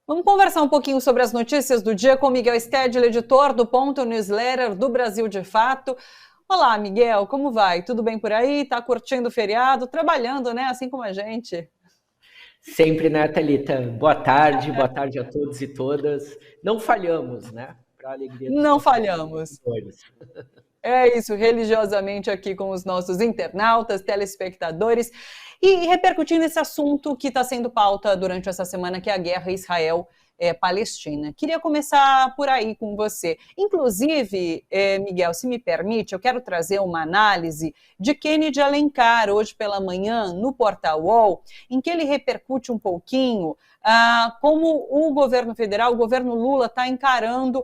Vamos conversar um pouquinho sobre as notícias do dia com Miguel Stedler, editor do Ponto Newsletter do Brasil de Fato. Olá, Miguel, como vai? Tudo bem por aí? Tá curtindo o feriado? Trabalhando, né? Assim como a gente. Sempre, né, Thalita? Boa tarde a todos e todas. Não falhamos, né? Para a alegria dos Não nossos falhamos. seguidores. É isso, religiosamente aqui com os nossos internautas, telespectadores, e repercutindo esse assunto que está sendo pauta durante essa semana, que é a guerra Israel-Palestina. Queria começar por aí com você. Inclusive, Miguel, se me permite, eu quero trazer uma análise de Kennedy Alencar, hoje pela manhã, no Portal UOL, em que ele repercute um pouquinho como o governo federal, o governo Lula, está encarando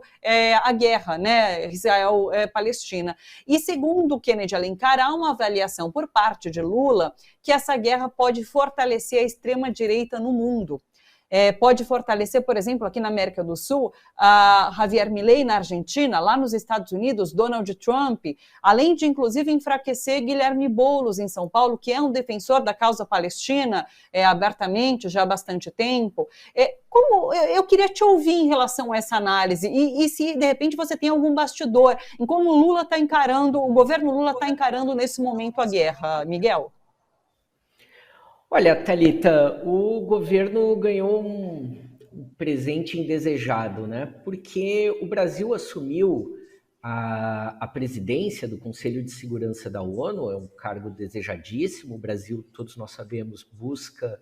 a guerra, né, Israel-Palestina. E segundo Kennedy Alencar, há uma avaliação por parte de Lula que essa guerra pode fortalecer a extrema-direita no mundo. Pode fortalecer, por exemplo, aqui na América do Sul, Javier Milei na Argentina, lá nos Estados Unidos, Donald Trump, além de, inclusive, enfraquecer Guilherme Boulos em São Paulo, que é um defensor da causa palestina abertamente já há bastante tempo. Como eu queria te ouvir em relação a essa análise e se, de repente, você tem algum bastidor em como o Lula está encarando, o governo Lula está encarando nesse momento a guerra, Miguel? Olha, Thalita, o governo ganhou um presente indesejado, né? Porque o Brasil assumiu a presidência do Conselho de Segurança da ONU, é um cargo desejadíssimo. O Brasil, todos nós sabemos, busca,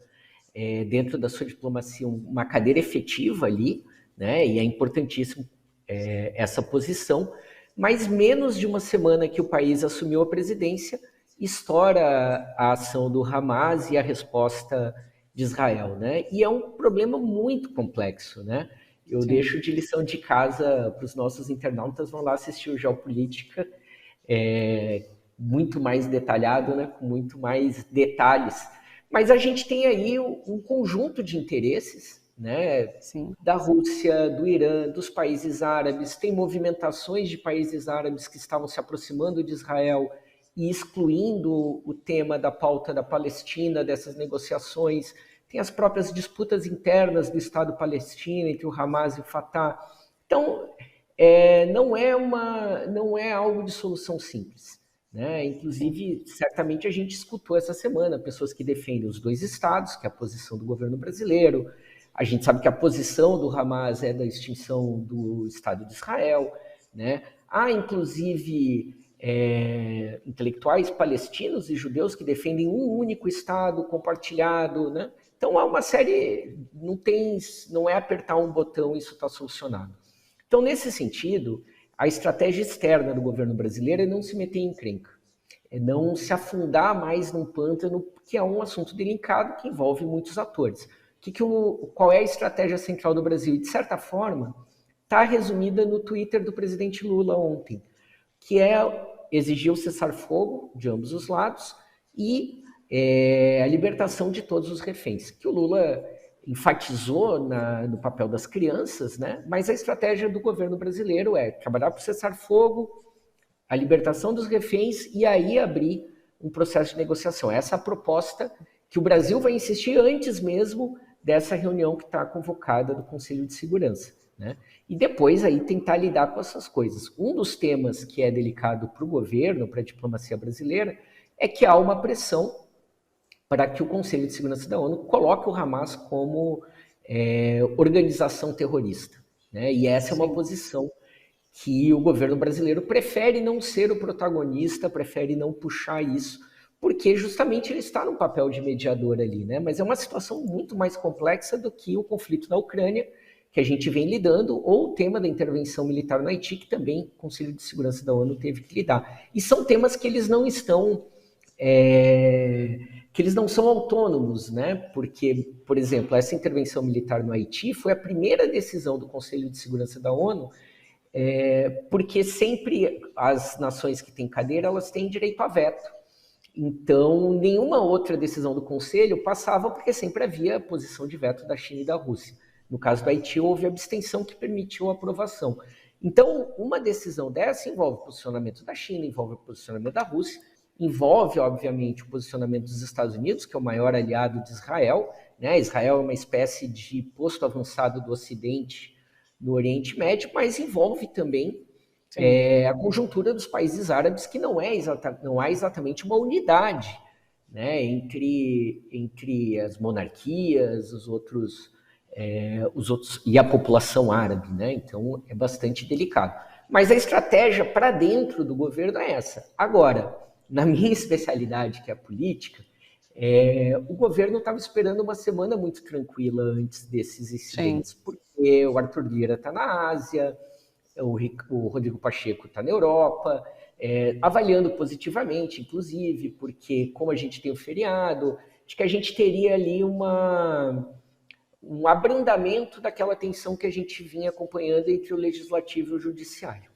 dentro da sua diplomacia, uma cadeira efetiva ali, né? E é importantíssimo essa posição. Mas menos de uma semana que o país assumiu a presidência, estoura a ação do Hamas e a resposta de Israel, né? E é um problema muito complexo, né? Eu Sim. deixo de lição de casa para os nossos internautas, vão lá assistir o Geopolítica, muito mais detalhado, né? Com muito mais detalhes. Mas a gente tem aí um conjunto de interesses, né? Sim. Da Rússia, do Irã, dos países árabes, tem movimentações de países árabes que estavam se aproximando de Israel e excluindo o tema da pauta da Palestina, dessas negociações. Tem as próprias disputas internas do Estado palestino entre o Hamas e o Fatah. Então, não é algo de solução simples, né? Sim. Inclusive, certamente a gente escutou essa semana pessoas que defendem os dois estados, que é a posição do governo brasileiro. A gente sabe que a posição do Hamas é da extinção do Estado de Israel, né? Há, inclusive, intelectuais palestinos e judeus que defendem um único Estado compartilhado, né? Então há uma série, não é apertar um botão e isso está solucionado. Então, nesse sentido, a estratégia externa do governo brasileiro é não se meter em encrenca, é não se afundar mais num pântano, que é um assunto delicado que envolve muitos atores. Qual é a estratégia central do Brasil? E, de certa forma, está resumida no Twitter do presidente Lula ontem, que é exigir o cessar-fogo de ambos os lados e a libertação de todos os reféns, que o Lula enfatizou no papel das crianças, né? Mas a estratégia do governo brasileiro é trabalhar para o cessar-fogo, a libertação dos reféns e aí abrir um processo de negociação. Essa é a proposta que o Brasil vai insistir antes mesmo dessa reunião que está convocada do Conselho de Segurança, né? E depois aí tentar lidar com essas coisas. Um dos temas que é delicado para o governo, para a diplomacia brasileira, é que há uma pressão para que o Conselho de Segurança da ONU coloque o Hamas como organização terrorista, né? E essa é uma Sim. posição que o governo brasileiro prefere não ser o protagonista, prefere não puxar isso, porque justamente ele está no papel de mediador ali, né? Mas é uma situação muito mais complexa do que o conflito na Ucrânia, que a gente vem lidando, ou o tema da intervenção militar no Haiti, que também o Conselho de Segurança da ONU teve que lidar. E são temas que eles não estão... que eles não são autônomos, né? Porque, por exemplo, essa intervenção militar no Haiti foi a primeira decisão do Conselho de Segurança da ONU, porque sempre as nações que têm cadeira, elas têm direito a veto. Então, nenhuma outra decisão do Conselho passava porque sempre havia posição de veto da China e da Rússia. No caso do Haiti, houve abstenção que permitiu a aprovação. Então, uma decisão dessa envolve o posicionamento da China, envolve o posicionamento da Rússia, envolve, obviamente, o posicionamento dos Estados Unidos, que é o maior aliado de Israel, né? Israel é uma espécie de posto avançado do Ocidente no Oriente Médio, mas envolve também a conjuntura dos países árabes, que não há exatamente uma unidade, né, entre as monarquias, os outros e a população árabe, né? Então é bastante delicado. Mas a estratégia para dentro do governo é essa. Agora, na minha especialidade, que é a política, o governo estava esperando uma semana muito tranquila antes desses incidentes, porque o Arthur Lira está na Ásia, o Rodrigo Pacheco está na Europa, avaliando positivamente, inclusive, porque como a gente tem o feriado, acho que a gente teria ali um abrandamento daquela tensão que a gente vinha acompanhando entre o legislativo e o judiciário.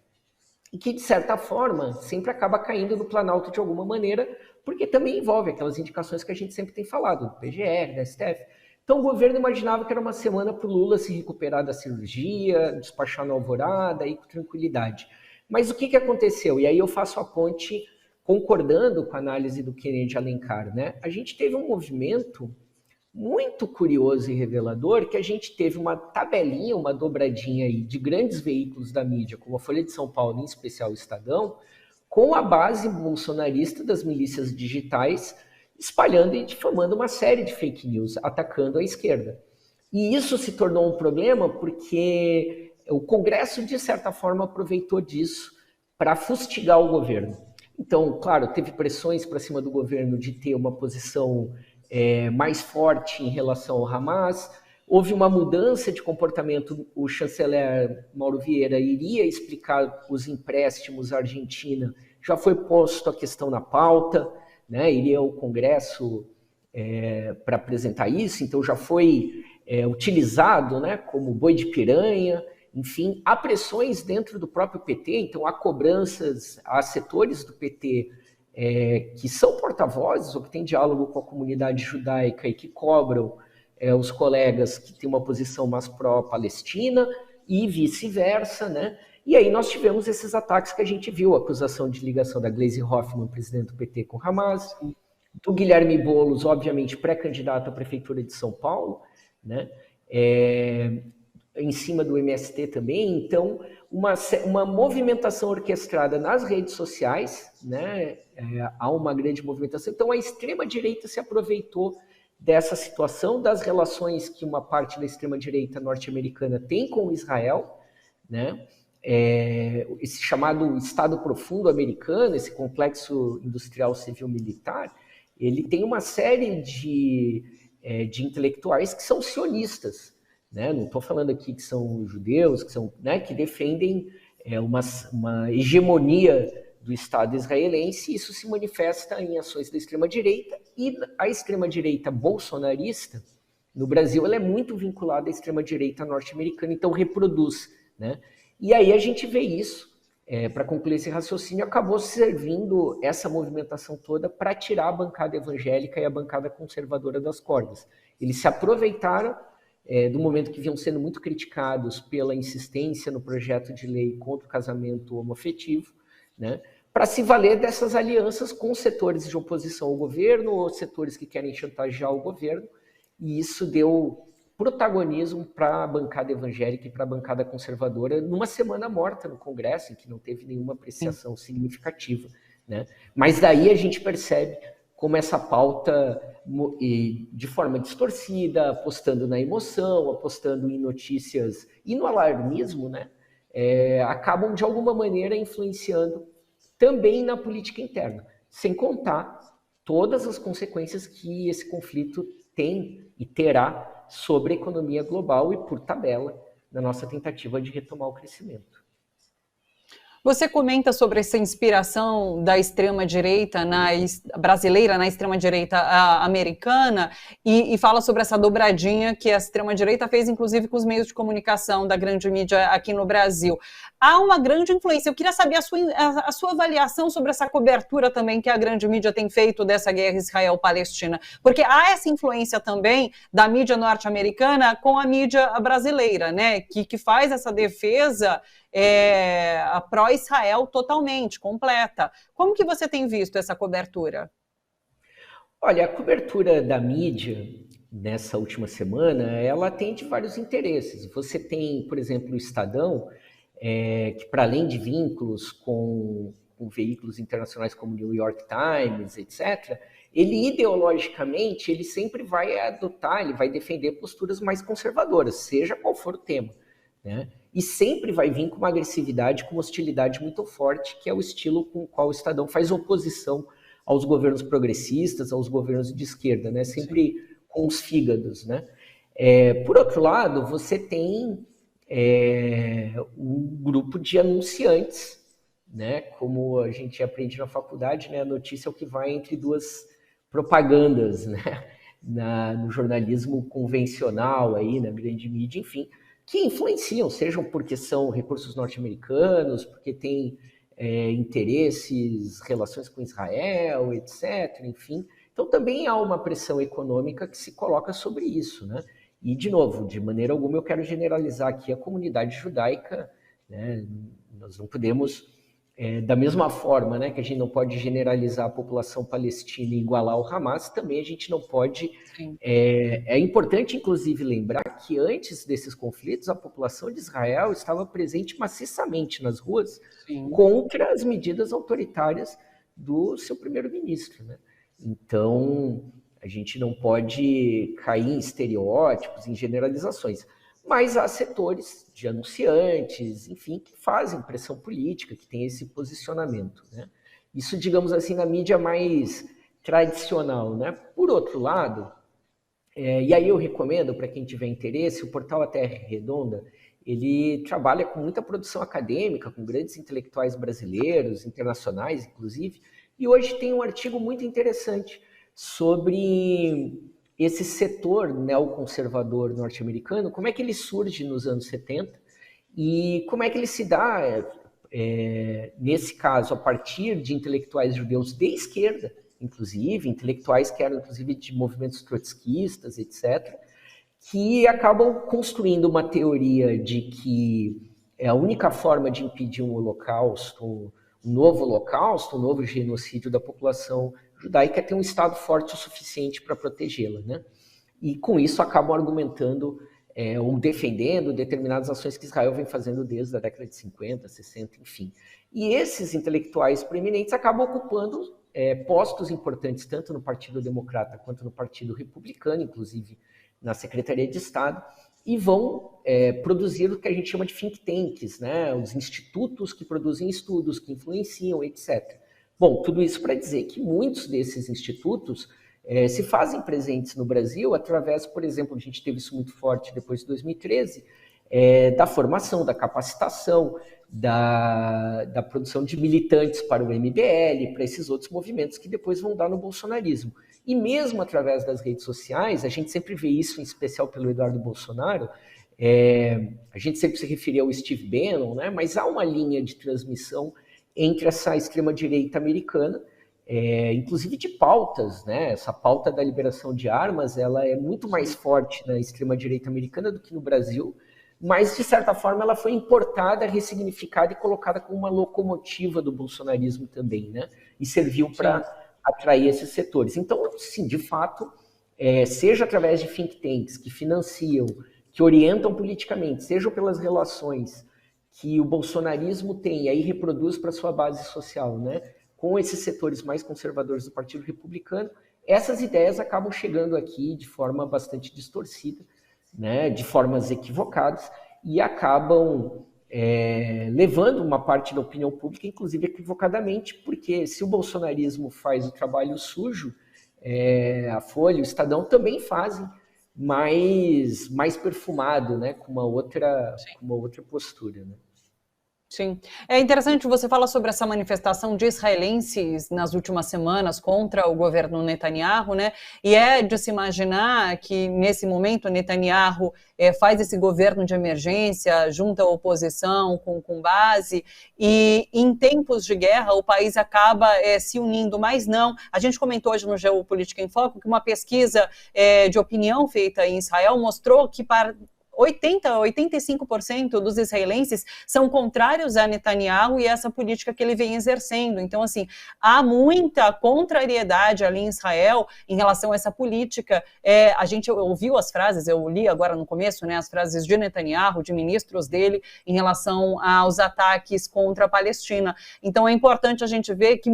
E que, de certa forma, sempre acaba caindo no Planalto de alguma maneira, porque também envolve aquelas indicações que a gente sempre tem falado, do PGR, da STF. Então o governo imaginava que era uma semana para o Lula se recuperar da cirurgia, despachar na alvorada, aí com tranquilidade. Mas o que aconteceu? E aí eu faço a ponte concordando com a análise do Kennedy Alencar, né? A gente teve um movimento muito curioso e revelador, que a gente teve uma tabelinha, uma dobradinha aí de grandes veículos da mídia, como a Folha de São Paulo, em especial o Estadão, com a base bolsonarista das milícias digitais, espalhando e difamando uma série de fake news, atacando a esquerda. E isso se tornou um problema porque o Congresso, de certa forma, aproveitou disso para fustigar o governo. Então, claro, teve pressões para cima do governo de ter uma posição mais forte em relação ao Hamas. Houve uma mudança de comportamento. O chanceler Mauro Vieira iria explicar os empréstimos à Argentina. Já foi posto a questão na pauta, né? Iria ao Congresso para apresentar isso, então já foi utilizado, né, como boi de piranha. Enfim, há pressões dentro do próprio PT, então há cobranças, há setores do PT que são porta-vozes ou que têm diálogo com a comunidade judaica e que cobram os colegas que têm uma posição mais pró-Palestina e vice-versa, né? E aí nós tivemos esses ataques que a gente viu, a acusação de ligação da Gleisi Hoffmann, presidente do PT, com Hamas, do Guilherme Boulos, obviamente pré-candidato à Prefeitura de São Paulo, né? Em cima do MST também. Então, uma movimentação orquestrada nas redes sociais, né? Há uma grande movimentação. Então, a extrema-direita se aproveitou dessa situação, das relações que uma parte da extrema-direita norte-americana tem com Israel, né? Esse chamado Estado Profundo americano, esse complexo industrial civil-militar, ele tem uma série de intelectuais que são sionistas, né? Não estou falando aqui que são judeus, que são, né, que defendem uma hegemonia do Estado israelense, e isso se manifesta em ações da extrema-direita, e a extrema-direita bolsonarista, no Brasil, ela é muito vinculada à extrema-direita norte-americana, então reproduz, né? E aí a gente vê isso, para concluir esse raciocínio, acabou servindo essa movimentação toda para tirar a bancada evangélica e a bancada conservadora das cordas. Eles se aproveitaram do momento que vinham sendo muito criticados pela insistência no projeto de lei contra o casamento homoafetivo, né, para se valer dessas alianças com setores de oposição ao governo ou setores que querem chantagear o governo, e isso deu protagonismo para a bancada evangélica e para a bancada conservadora numa semana morta no Congresso, em que não teve nenhuma apreciação significativa, né? Mas daí a gente percebe como essa pauta, de forma distorcida, apostando na emoção, apostando em notícias e no alarmismo, né, acabam de alguma maneira influenciando também na política interna, sem contar todas as consequências que esse conflito tem e terá sobre a economia global e, por tabela, na nossa tentativa de retomar o crescimento. Você comenta sobre essa inspiração da extrema-direita brasileira na extrema-direita americana e fala sobre essa dobradinha que a extrema-direita fez, inclusive, com os meios de comunicação da grande mídia aqui no Brasil. Há uma grande influência. Eu queria saber a sua avaliação sobre essa cobertura também que a grande mídia tem feito dessa guerra Israel-Palestina, porque há essa influência também da mídia norte-americana com a mídia brasileira, né, que faz essa defesa pró-Israel totalmente, completa. Como que você tem visto essa cobertura? Olha, a cobertura da mídia nessa última semana, ela atende vários interesses. Você tem, por exemplo, o Estadão, que para além de vínculos com veículos internacionais como o New York Times, etc., ele ideologicamente, ele sempre vai adotar, ele vai defender posturas mais conservadoras, seja qual for o tema, né? E sempre vai vir com uma agressividade, com uma hostilidade muito forte, que é o estilo com o qual o Estadão faz oposição aos governos progressistas, aos governos de esquerda, né? Sempre Sim. com os fígados, né? Por outro lado, você tem um grupo de anunciantes, né? Como a gente aprende na faculdade, né? A notícia é o que vai entre duas propagandas, né? No jornalismo convencional, aí, na grande mídia, enfim, que influenciam, sejam porque são recursos norte-americanos, porque tem interesses, relações com Israel, etc., enfim. Então, também há uma pressão econômica que se coloca sobre isso, né? E, de novo, de maneira alguma eu quero generalizar aqui a comunidade judaica, né? Nós não podemos, da mesma forma, né, que a gente não pode generalizar a população palestina e igualar o Hamas, também a gente não pode... É importante, inclusive, lembrar que antes desses conflitos, a população de Israel estava presente maciçamente nas ruas Sim. contra as medidas autoritárias do seu primeiro-ministro, né? Então, a gente não pode cair em estereótipos, em generalizações. Mas há setores de anunciantes, enfim, que fazem pressão política, que têm esse posicionamento, né? Isso, digamos assim, na mídia mais tradicional, né? Por outro lado, e aí eu recomendo para quem tiver interesse, o portal A Terra Redonda, ele trabalha com muita produção acadêmica, com grandes intelectuais brasileiros, internacionais, inclusive, e hoje tem um artigo muito interessante sobre esse setor neoconservador norte-americano, como é que ele surge nos anos 70 e como é que ele se dá, nesse caso, a partir de intelectuais judeus de esquerda, inclusive, intelectuais que eram, inclusive, de movimentos trotskistas, etc., que acabam construindo uma teoria de que a única forma de impedir um holocausto, um novo holocausto, um novo genocídio da população judaica é ter um Estado forte o suficiente para protegê-la, né? E com isso acabam argumentando ou defendendo determinadas ações que Israel vem fazendo desde a década de 50, 60, enfim. E esses intelectuais proeminentes acabam ocupando postos importantes tanto no Partido Democrata quanto no Partido Republicano, inclusive na Secretaria de Estado, e vão produzir o que a gente chama de think tanks, né? Os institutos que produzem estudos, que influenciam, etc. Bom, tudo isso para dizer que muitos desses institutos se fazem presentes no Brasil através, por exemplo, a gente teve isso muito forte depois de 2013, da formação, da capacitação, da produção de militantes para o MBL, para esses outros movimentos que depois vão dar no bolsonarismo. E mesmo através das redes sociais, a gente sempre vê isso, em especial pelo Eduardo Bolsonaro, a gente sempre se referia ao Steve Bannon, né? Mas há uma linha de transmissão entre essa extrema-direita americana, inclusive de pautas, né? Essa pauta da liberação de armas, ela é muito mais forte na extrema-direita americana do que no Brasil, mas, de certa forma, ela foi importada, ressignificada e colocada como uma locomotiva do bolsonarismo também, né? E serviu para atrair esses setores. Então, sim, de fato, seja através de think tanks que financiam, que orientam politicamente, sejam pelas relações que o bolsonarismo tem e aí reproduz para sua base social, né? Com esses setores mais conservadores do Partido Republicano, essas ideias acabam chegando aqui de forma bastante distorcida, né, de formas equivocadas, e acabam levando uma parte da opinião pública, inclusive equivocadamente, porque se o bolsonarismo faz o trabalho sujo, a Folha, o Estadão também fazem, mais perfumado, né, com uma outra postura, né? Sim. É interessante, você fala sobre essa manifestação de israelenses nas últimas semanas contra o governo Netanyahu, né? E é de se imaginar que, nesse momento, Netanyahu faz esse governo de emergência, junta a oposição com base, e em tempos de guerra o país acaba se unindo, mas não. A gente comentou hoje no Geopolítica em Foco que uma pesquisa de opinião feita em Israel mostrou que 85% dos israelenses são contrários a Netanyahu e essa política que ele vem exercendo. Então, assim, há muita contrariedade ali em Israel em relação a essa política. A gente ouviu as frases, eu li agora no começo, né, as frases de Netanyahu, de ministros dele, em relação aos ataques contra a Palestina. Então, é importante a gente ver que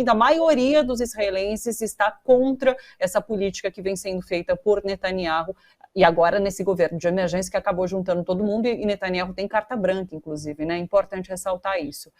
a maioria dos israelenses está contra essa política que vem sendo feita por Netanyahu, e agora nesse governo de emergência que acabou juntando todo mundo, e Netanyahu tem carta branca, inclusive, né? É importante ressaltar isso.